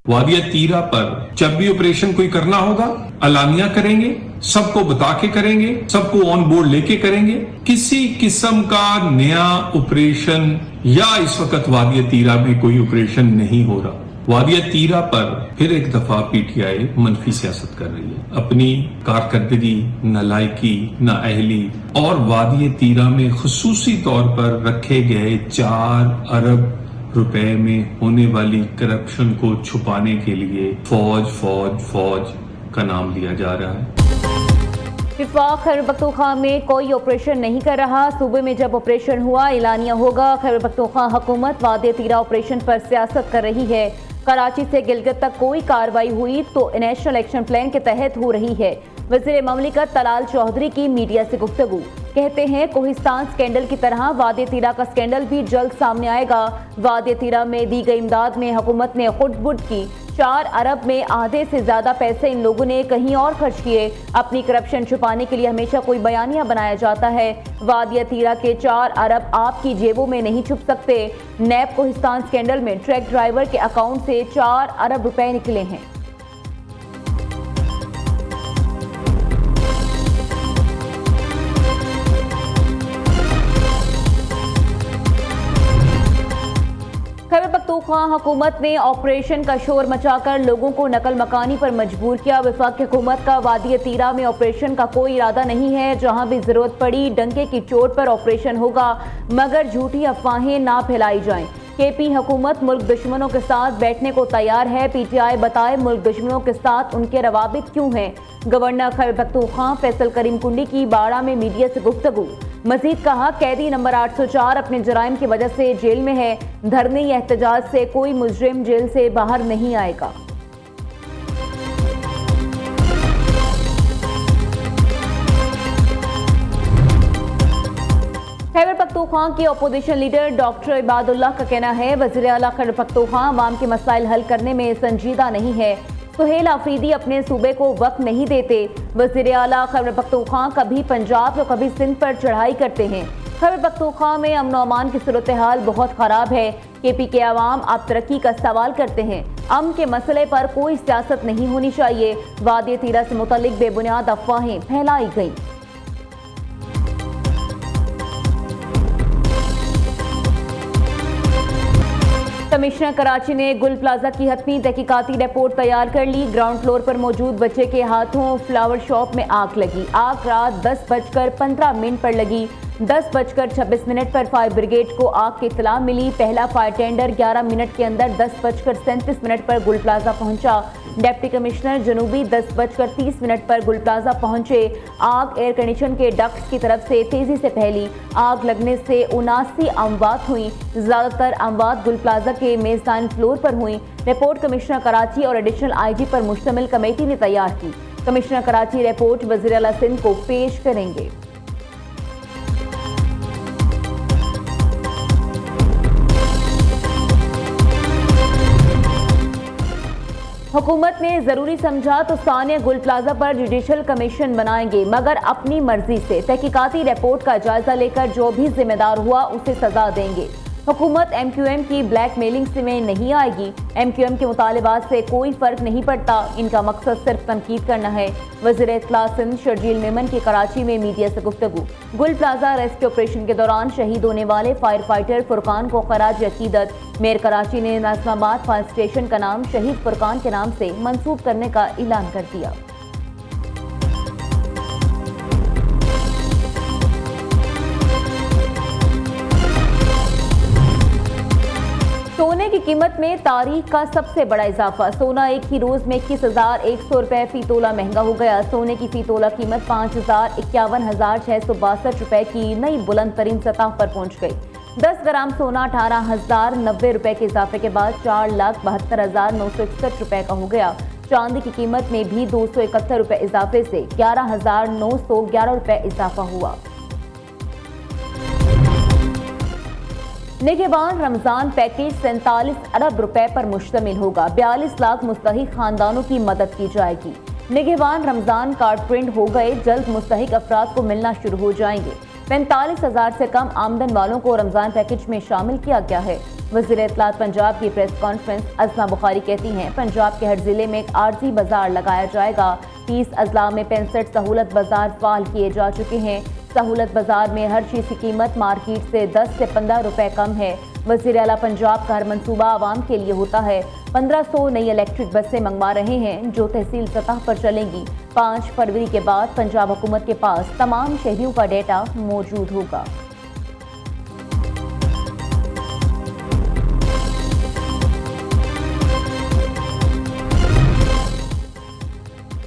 वादिया तीरा पर जब भी ऑपरेशन कोई करना होगा अलानिया करेंगे, सबको बता के करेंगे, सबको ऑन बोर्ड लेके करेंगे। किसी किस्म का नया ऑपरेशन या इस वक्त वादिया तीरा में कोई ऑपरेशन नहीं हो रहा। वादिया तीरा पर फिर एक दफा पीटीआई मनफी सियासत कर रही है, अपनी कारकर्दगी, नालायकी, नाअहली और वादिया तीरा में खुसूसी तौर पर रखे गए 4 अरब रुपए में होने वाली करप्शन को छुपाने के लिए फौज का नाम लिया जा रहा है। वफाक खैबर पख्तूनख्वा में कोई ऑपरेशन नहीं कर रहा। सूबे में जब ऑपरेशन हुआ एलानिया होगा। खैबर पख्तूनख्वा हुकूमत वादिया तीरा ऑपरेशन पर सियासत कर रही है। कराची से गिलगित तक कोई कार्रवाई हुई तो नेशनल एक्शन प्लान के तहत हो रही है। वज़ीर ममलिकत तलाल चौधरी की मीडिया से गुफ्तगू, कहते हैं कोहिस्तान स्कैंडल की तरह वादिया तीरा का स्कैंडल भी जल्द सामने आएगा। वादिया तीरा में दी गई इमदाद में हुकूमत ने खुद की 4 अरब में आधे से ज्यादा पैसे इन लोगों ने कहीं और खर्च किए। अपनी करप्शन छुपाने के लिए हमेशा कोई बयानिया बनाया जाता है। वादिया तीरा के 4 अरब आपकी जेबों में नहीं छुप सकते। नैब कोहिस्तान स्कैंडल में ट्रक ड्राइवर के अकाउंट से 4 अरब रुपए निकले हैं। खैबर पख्तूनख्वा हुकूमत ने ऑपरेशन का शोर मचाकर लोगों को नकल मकानी पर मजबूर किया। वफाक हुकूमत का वादिया तीरा में ऑपरेशन का कोई इरादा नहीं है। जहां भी जरूरत पड़ी डंके की चोट पर ऑपरेशन होगा, मगर झूठी अफवाहें ना फैलाई जाएं। केपी हुकूमत मुल्क दुश्मनों के साथ बैठने को तैयार है। पीटीआई बताए मुल्क दुश्मनों के साथ उनके रवाबित क्यों हैं। गवर्नर खैबर पख्तूनख्वा फैसल करीम कुंडी की बाड़ा में मीडिया से गुफ्तगू, मजीद कहा कैदी नंबर 804 अपने जराइम की वजह से जेल में है। धरने या एहतजाज से कोई मुजरिम जेल से बाहर नहीं आएगा। खैबर पख्तूनख्वा की अपोजिशन लीडर डॉक्टर इबादुल्लाह का कहना है वज़ीर आला खैबर पख्तूनख्वा अवाम के मसाइल हल करने में संजीदा नहीं है। सुहेल आफरीदी अपने सूबे को वक्त नहीं देते। वज़ीर आला खैबर पख्तूनख्वा कभी पंजाब तो कभी सिंध पर चढ़ाई करते हैं। खैबर पख्तूनख्वा में अमन अमान की सूरत हाल बहुत खराब है। केपी के अवाम अब तरक्की का सवाल करते हैं। अमन के मसले पर कोई सियासत नहीं होनी चाहिए। वादिया तीरा से मुतल्लिक बेबुनियाद अफवाहें फैलाई गई। कमिश्नर कराची ने गुल प्लाजा की हतमी तहकीकाती रिपोर्ट तैयार कर ली। ग्राउंड फ्लोर पर मौजूद बच्चे के हाथों फ्लावर शॉप में आग लगी। आग रात 10:15 पर लगी। 10:26 पर फायर ब्रिगेड को आग की इत्तला मिली। पहला फायर टेंडर 11 मिनट के अंदर 10:37 पर गुल प्लाजा पहुंचा। डिप्टी कमिश्नर जनूबी 10:30 पर गुल प्लाजा पहुंचे। आग एयर कंडीशन के डक्ट्स की तरफ से तेजी से फैली। आग लगने से 79 अमवात हुई। ज्यादातर अमवात गुल प्लाजा के मेजबान फ्लोर पर हुई। रिपोर्ट कमिश्नर कराची और एडिशनल आईजी पर मुश्तमिल कमेटी ने तैयार की। कमिश्नर कराची रिपोर्ट वज़ीर आला सिंध को पेश करेंगे। हुकूमत ने जरूरी समझा तो सानिया गुल प्लाजा पर जुडिशल कमीशन बनाएंगे, मगर अपनी मर्जी से। तहकीकाती रिपोर्ट का जायजा लेकर जो भी जिम्मेदार हुआ उसे सजा देंगे। हुकूमत MQM की ब्लैकमेलिंग से में नहीं आएगी। MQM के मुतालिबात से कोई फर्क नहीं पड़ता। इनका मकसद सिर्फ तनकीद करना है। वज़ीर इत्तला सिंध शर्जील मेमन की कराची में मीडिया से गुफ्तगू, गुल प्लाजा रेस्क्यू ऑपरेशन के दौरान शहीद होने वाले फायर फाइटर फुरकान को खराज अकीदत। मेयर कराची ने नाज़िमाबाद फायर स्टेशन का नाम शहीद फुरकान के नाम से मंसूब करने का ऐलान कर दिया। सोने की कीमत में तारीख का सबसे बड़ा इजाफा। सोना एक ही रोज में 21,100 रुपए फी तोला महंगा हो गया। सोने की फी तोला कीमत 5,51,662 रुपए की नई बुलंद तरीन सतह पर पहुंच गई। 10 ग्राम सोना 18,090 रुपए के इजाफे के बाद 4,72,961 रुपए का हो गया। चांदी की कीमत में भी 271 रुपए इजाफे से 11,911 रुपए इजाफा हुआ। निगहबान रमजान पैकेज 47 अरब रुपए पर मुश्तमिल होगा। 42 लाख मुस्तहिक खानदानों की मदद की जाएगी। निगहबान रमजान कार्ड प्रिंट हो गए, जल्द मुस्तहिक अफराद को मिलना शुरू हो जाएंगे। 45,000 से कम आमदन वालों को रमजान पैकेज में शामिल किया गया है। वज़ीर इत्तलात पंजाब की प्रेस कॉन्फ्रेंस अज़मा बुखारी कहती हैं, पंजाब के हर जिले में एक आर्जी बाजार लगाया जाएगा। 30 अजला में 65 सहूलत बाजार फाल किए जा चुके हैं। सहूलत बाजार में हर चीज़ की कीमत मार्केट से 10 से 15 रुपए कम है। वज़ीर आला पंजाब का हर मंसूबा आवाम के लिए होता है। 1500 नई इलेक्ट्रिक बसें मंगवा रहे हैं जो तहसील सतह पर चलेंगी। 5 फरवरी के बाद पंजाब हुकूमत के पास तमाम शहरियों का डेटा मौजूद होगा।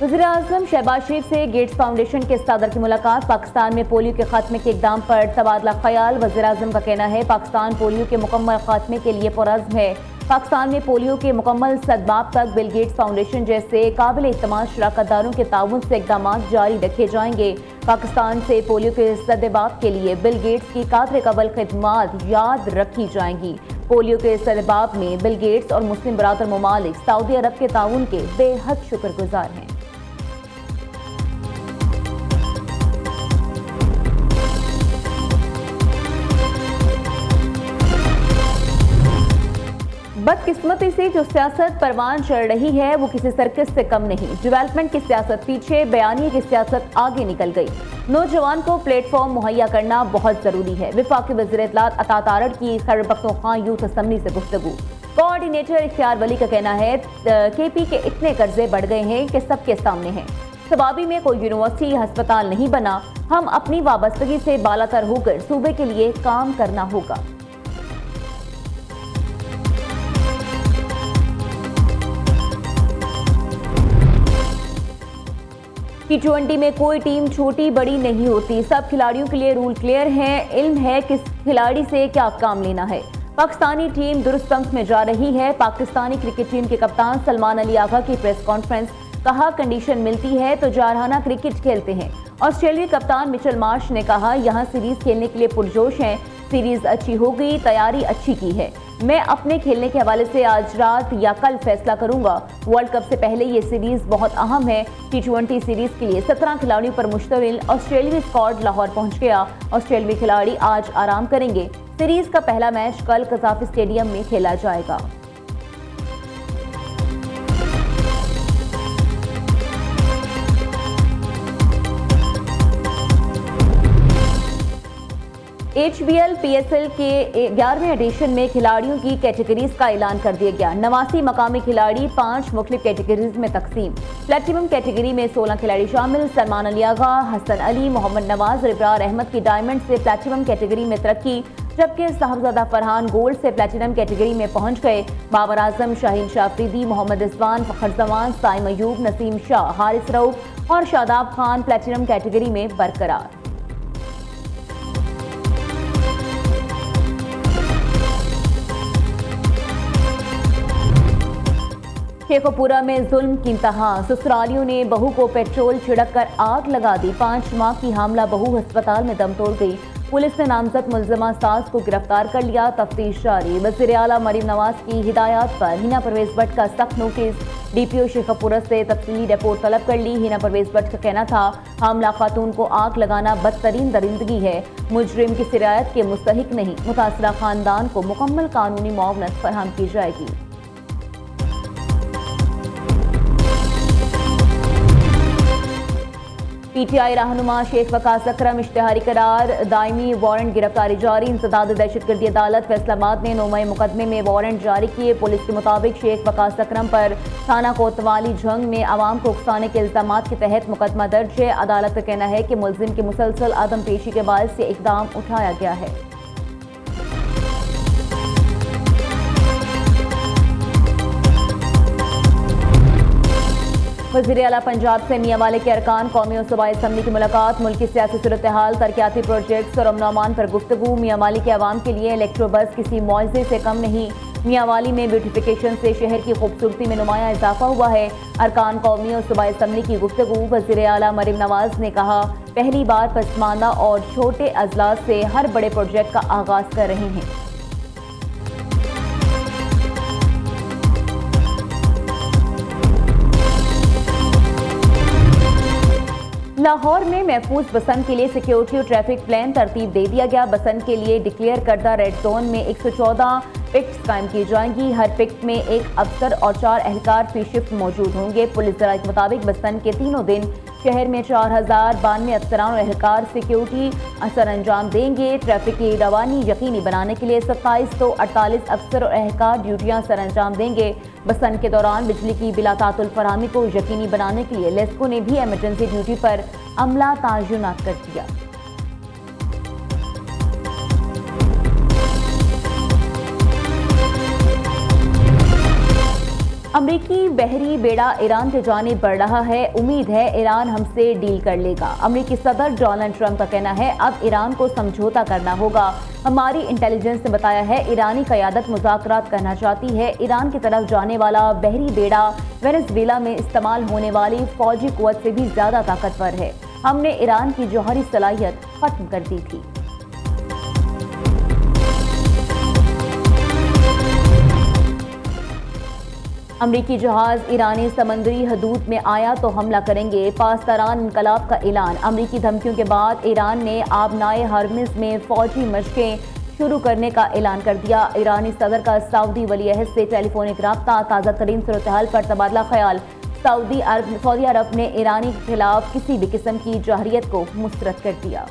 वज़ीर-ए-आज़म शहबाज शरीफ से गेट्स फाउंडेशन के सदर की मुलाकात। पाकिस्तान में पोलियो के खात्मे के इक़दाम पर तबादला ख्याल। वज़ीर-ए-आज़म का कहना है, पाकिस्तान पोलियो के मुकम्मल खात्मे के लिए पुरअज़्म है। पाकिस्तान में पोलियो के मुकम्मल सद्बाब तक बिल गेट्स फाउंडेशन जैसे काबिल इत्तमाद शराकतदारों के ताउन से इक़दाम जारी रखे जाएंगे। पाकिस्तान से पोलियो के सद्बाब के लिए बिल गेट्स की कादर कबल खिदमात याद रखी जाएंगी। पोलियो के सद्बाब में बिल गेट्स और मुस्लिम बरादर ममालिक सऊदी अरब के ताउन के बेहद शुक्रगुजार हैं। बदकिस्मती से जो सियासत परवान चढ़ रही है वो किसी सर्कस से कम नहीं। डेवलपमेंट की सियासत पीछे, बयानिए की सियासत आगे निकल गई। नौजवान को प्लेटफॉर्म मुहैया करना बहुत जरूरी है। वफाकी वज़ीर इत्तलात अता तारड़ की खैबर पख्तूनख्वा यूथ असम्बली से गुफ्तगू। कोऑर्डिनेटर इख्तियार वली का कहना है, KP के इतने कर्जे बढ़ गए हैं कि सबके सामने हैं। सवाबी में कोई यूनिवर्सिटी अस्पताल नहीं बना। हम अपनी वाबस्तगी से बालातर होकर सूबे के लिए काम करना होगा। T20 में कोई टीम छोटी बड़ी नहीं होती। सब खिलाड़ियों के लिए रूल क्लियर हैं। इल्म है किस खिलाड़ी से क्या काम लेना है। पाकिस्तानी टीम दुरुस्त अंक में जा रही है। पाकिस्तानी क्रिकेट टीम के कप्तान सलमान अली आगा की प्रेस कॉन्फ्रेंस। कहा, कंडीशन मिलती है तो जारहाना क्रिकेट खेलते हैं। ऑस्ट्रेलियाई कप्तान मिचेल मार्श ने कहा, यहाँ सीरीज खेलने के लिए पुरजोश हैं। सीरीज अच्छी हो गई, तैयारी अच्छी की है। मैं अपने खेलने के हवाले से आज रात या कल फैसला करूंगा। वर्ल्ड कप से पहले ये सीरीज बहुत अहम है। T20 सीरीज के लिए 17 खिलाड़ियों पर मुश्तमिल ऑस्ट्रेलियाई स्क्वाड लाहौर पहुंच गया। ऑस्ट्रेलियाई खिलाड़ी आज आराम करेंगे। सीरीज का पहला मैच कल कज़ाफी स्टेडियम में खेला जाएगा। HBL PSL के 11वें एडिशन में खिलाड़ियों की कैटेगरीज का ऐलान कर दिया गया। 89 मकामी खिलाड़ी 5 मुख्तलिफ कैटेगरीज में तकसीम। प्लेटिनम कैटेगरी में 16 खिलाड़ी शामिल। सलमान अली आगा, हसन अली, मोहम्मद नवाज और इब्रार अहमद की डायमंड से प्लेटिनम कैटेगरी में तरक्की, जबकि साहबजादा फरहान गोल्ड से प्लेटिनम कैटेगरी में पहुंच गए। बाबर आजम, शाहीन शाह अफरीदी, मोहम्मद इस्वान, फखर जमान, साइम अयूब, नसीम शाह, हारिस रऊफ और शादाब खान प्लेटिनम कैटेगरी में बरकरार। शेखोपुरा में जुल्म की इंतहा। ससुरालियों ने बहू को पेट्रोल छिड़क कर आग लगा दी। 5 माह की हामला बहू अस्पताल में दम तोड़ गई। पुलिस ने नामजद मुलजमा सास को गिरफ्तार कर लिया। तफ्तीश जारी। वज़ीर आला मरीम नवाज की हिदायत पर हिना परवेज भट्ट का सख्त नोटिस। DPO शेखोपुरा से तफसीली रिपोर्ट तलब कर ली। हिना परवेज भट्ट का कहना था, हामला खातून को आग लगाना बदतरीन दरिंदगी है। मुजरिम की सिरायत के मुस्तहिक नहीं। मुतासरा खानदान को मुकम्मल कानूनी मुआवनत फराहम की जाएगी। PTI रहनुमा शेख वकास अकरम इश्तिहारी करार, दायमी वारंट गिरफ्तारी जारी। इंसदाद दहशतगर्दी अदालत फैसलाबाद ने 9 मुकदमे में वारंट जारी किए। पुलिस के मुताबिक शेख वकास अकरम पर थाना कोतवाली जंग में आवाम को उकसाने के इल्जामात के तहत मुकदमा दर्ज है। अदालत का कहना है कि मुलजिम की मुसलसल अदम पेशी के बायस से इकदाम उठाया गया है। वज़ीर आला पंजाब से मियांवाली के अरकान कौमी और सूबाई असम्बली की मुलाकात। मुल्क की सियासी सूरत हाल, तरक्याती प्रोजेक्ट्स और अमन पर गुफ्तगू। मियांवाली के अवाम के लिए इलेक्ट्रो बस किसी मुआवजे से कम नहीं। मियांवाली में ब्यूटिफिकेशन से शहर की खूबसूरती में नुमाया इजाफा हुआ है। अरकान कौमी और सूबाई असम्बली की गुफ्तगू। वज़ीर आला मरीम नवाज ने कहा, पहली बार पसमानदा और छोटे अजला से हर बड़े प्रोजेक्ट का आगाज कर रहे हैं। लाहौर में महफूज बसंत के लिए सिक्योरिटी और ट्रैफिक प्लान तरतीब दे दिया गया। बसंत के लिए डिक्लेयर करदा रेड जोन में 114 पिक्ट्स कायम की जाएंगी। हर पिक्ट में एक अफसर और 4 एहलकार फी शिफ्ट मौजूद होंगे। पुलिस ज़राए के मुताबिक बसंत के तीनों दिन शहर में 4092 अफसरान और एहलकार सिक्योरिटी असर अंजाम देंगे। ट्रैफिक की रवानी यकीनी बनाने के लिए 2748 अफसर और एहलकार ड्यूटियां सर अंजाम देंगे। बसंत के दौरान बिजली की बिला तातुल फराहमी को यकीनी बनाने के लिए लेस्को ने भी एमरजेंसी ड्यूटी पर अमला तैनात कर दिया। अमरीकी बहरी बेड़ा ईरान की जानिब बढ़ रहा है। उम्मीद है ईरान हमसे डील कर लेगा। अमरीकी सदर डोनाल्ड ट्रंप का कहना है अब ईरान को समझौता करना होगा। हमारी इंटेलिजेंस ने बताया है ईरानी क़यादत मुज़ाकरात करना चाहती है। ईरान की तरफ जाने वाला बहरी बेड़ा वेनेज़ुएला में इस्तेमाल होने वाली फौजी कुव्वत से भी ज़्यादा ताकतवर है। हमने ईरान की जौहरी सलाहियत खत्म कर दी थी। अमरीकी जहाज ईरानी समंदरी हदूद में आया तो हमला करेंगे। पासदारान इनकलाब का ऐलान। अमरीकी धमकियों के बाद ईरान ने आबनाए हरमुज़ में फौजी मशकें शुरू करने का ऐलान कर दिया। ईरानी सदर का सऊदी वली अहद से टेलीफोनिक रब्ता। ताज़ा तरीन सूरत-ए-हाल पर तबादला ख्याल। सऊदी अरब ने ईरानी के खिलाफ किसी भी किस्म की जहरियत को मुस्तरद कर दिया।